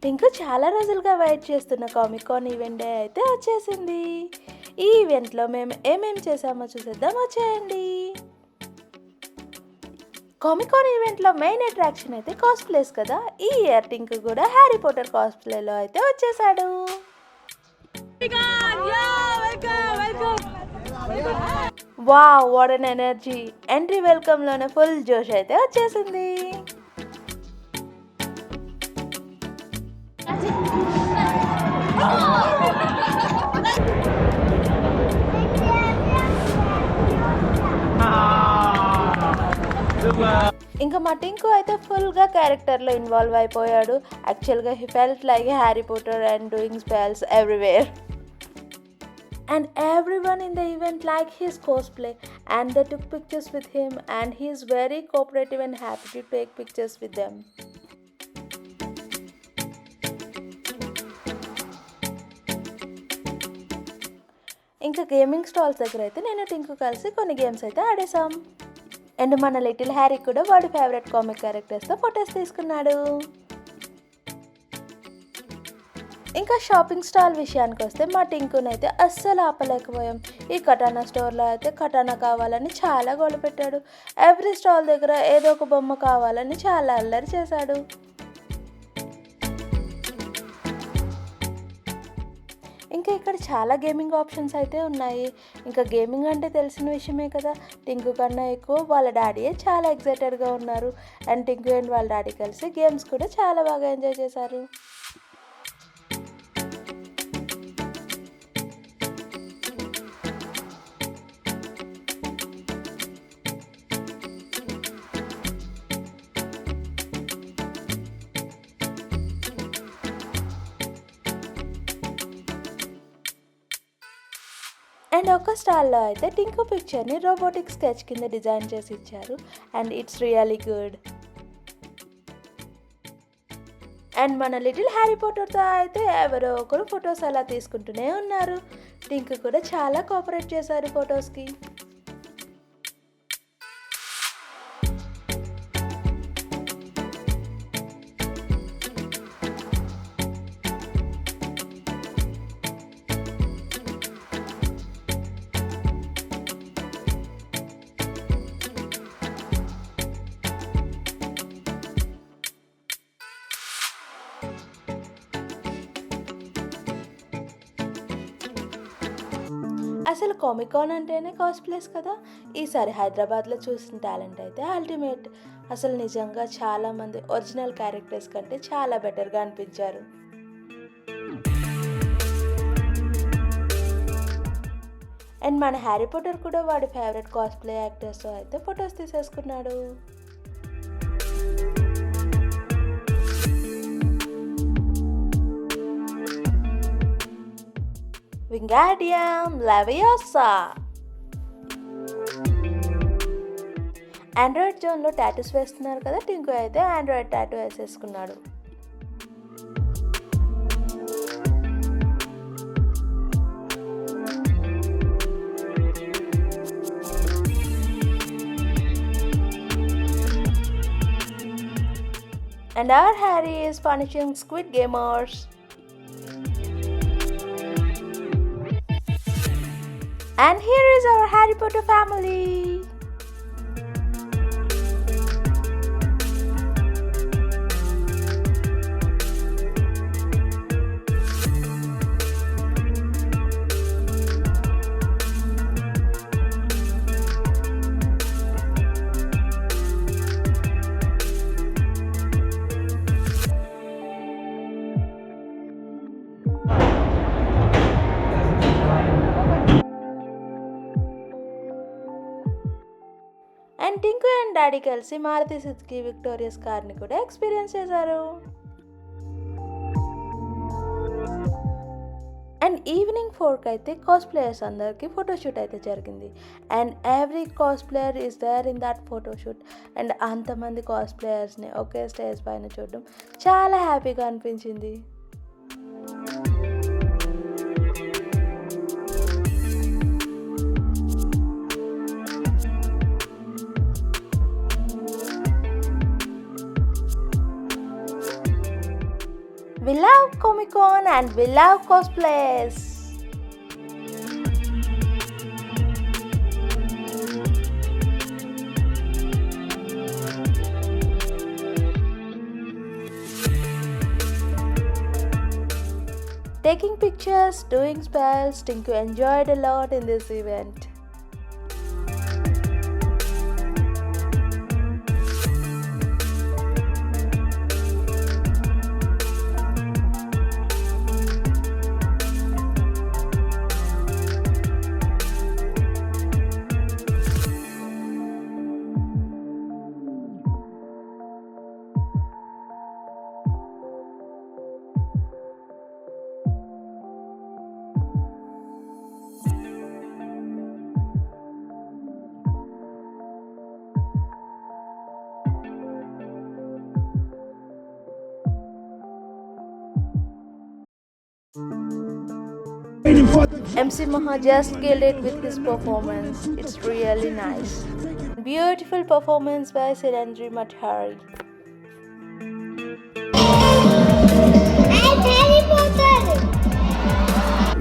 టింకు చాలా రోజులుగా వెయిట్ చేస్తున్న కామిక్ కాన్ ఈవెంట్ డే అయితే వచ్చేసింది. ఈ ఈవెంట్లో మేము ఏమేం చేసామో చూసేద్దాం, వచ్చేయండి. కామిక్ కాన్ ఈవెంట్లో మెయిన్ అట్రాక్షన్ అయితే కాస్ప్లేస్ కదా. ఈ ఇయర్ టింకు కూడా హ్యారీ పాటర్ కాస్ప్లేలో అయితే వచ్చేసాడు. Wow, what an energy! Entry వెల్కమ్లోనే ఫుల్ జోష్ అయితే వచ్చేసింది. ఇంకా మా టింకు అయితే ఫుల్గా క్యారెక్టర్లో ఇన్వాల్వ్ అయిపోయాడు. యాక్చువల్గా he felt like Harry Potter and doing spells everywhere. And everyone in the event liked his cosplay and they took pictures with him, and he is very cooperative and happy to take pictures with them. ఇంకా gaming stalls దగ్గర అయితే నేను టింకు కలిసి కొన్ని games అయితే ఆడేసాం. And మన little Harry కూడా వాడి ఫేవరెట్ కామిక్ క్యారెక్టర్స్తో ఫొటోస్ తీసుకున్నాడు. ఇంకా షాపింగ్ స్టాల్ విషయానికి వస్తే మా టింకునైతే అస్సలు ఆపలేకపోయాం. ఈ కటానా స్టోర్లో అయితే కటానా కావాలని చాలా గోల పెట్టాడు. ఎవ్రీ స్టాల్ దగ్గర ఏదో ఒక బొమ్మ కావాలని చాలా అల్లరి చేశాడు. ఇంకా ఇక్కడ చాలా గేమింగ్ ఆప్షన్స్ అయితే ఉన్నాయి. ఇంకా గేమింగ్ అంటే తెలిసిన విషయమే కదా. టింకు కన్నా ఎక్కువ వాళ్ళ డాడీయే చాలా ఎక్సైటెడ్గా ఉన్నారు. అండ్ టింకు అండ్ వాళ్ళ డాడీ కలిసి గేమ్స్ కూడా చాలా బాగా ఎంజాయ్ చేశారు. అండ్ ఒక స్టాల్లో అయితే టింకు పిక్చర్ని రోబోటిక్ స్కెచ్ కింద డిజైన్ చేసి ఇచ్చారు. And it's really good. And మన లిటిల్ హ్యారీ పాటర్తో అయితే ఎవరో ఒకరు ఫొటోస్ అలా తీసుకుంటూనే ఉన్నారు. టింకు కూడా చాలా కోఆపరేట్ చేశారు ఫొటోస్కి. అసలు కామిక్ కాన్ అంటేనే కాస్ప్లేస్ కదా. ఈసారి హైదరాబాద్లో చూసిన టాలెంట్ అయితే అల్టిమేట్. అసలు నిజంగా చాలామంది ఒరిజినల్ క్యారెక్టర్స్ కంటే చాలా బెటర్గా అనిపించారు. అండ్ మన హ్యారీ పాటర్ కూడా వాడి ఫేవరెట్ కాస్ప్లే యాక్టర్స్తో అయితే ఫొటోస్ తీసేసుకున్నాడు. Wingardium leviosa. ఆండ్రాయిడ్ జోన్లో టాటూస్ వేస్తున్నారు కదా. టింకు అయితే ఆండ్రాయిడ్ టాటూ వేసేసుకున్నాడు. And our Harry is punishing Squid Gamers. And here is our Harry Potter family. And Tinku and daddy కలిసి మారుతి సుజుకి విక్టోరియస్ కార్ని కూడా ఎక్స్పీరియన్స్ చేశారు. అండ్ ఈవినింగ్ 4కి అయితే కాస్ప్లేయర్స్ అందరికీ ఫోటోషూట్ అయితే జరిగింది. And every cosplayer is there in that photoshoot. And అంతమంది కాస్ప్లేయర్స్ని ఒకే స్టేజ్ పైన చూడడం చాలా హ్యాపీగా అనిపించింది. We love Comic Con and we love cosplays. Taking pictures, doing spells, Tinku enjoyed a lot in this event. MC Maha just killed it with his performance. It's really nice. Beautiful performance by Sirendri Mathari. I'm Harry Potter.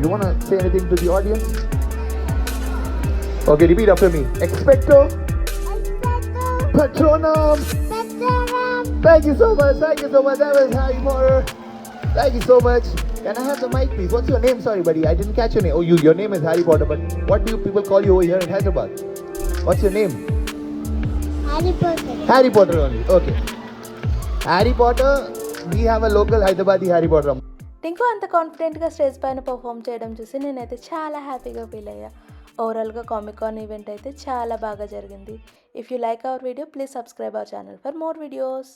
You want to say anything to the audience? Okay, repeat after me. Expecto Patronum. Thank you so much. Thank you so much. That was Harry Potter. Thank you so much. Can I have the mic, please? What's your name? Sorry, buddy, I didn't catch your name. Oh, your name is Harry Potter, but what do you people call you over here in Hyderabad? What's your name? Harry Potter. Harry Potter only. Okay. Harry Potter. We have a local Hyderabadi Harry Potter. Tinku అంత కాన్ఫిడెంట్గా stage పైన perform చేయడం చూసి నేనైతే చాలా హ్యాపీగా feel అయ్యా. ఓవరాల్గా కామిక్ కాన్ ఈవెంట్ అయితే చాలా బాగా జరిగింది. If you like our video please subscribe our channel for more videos.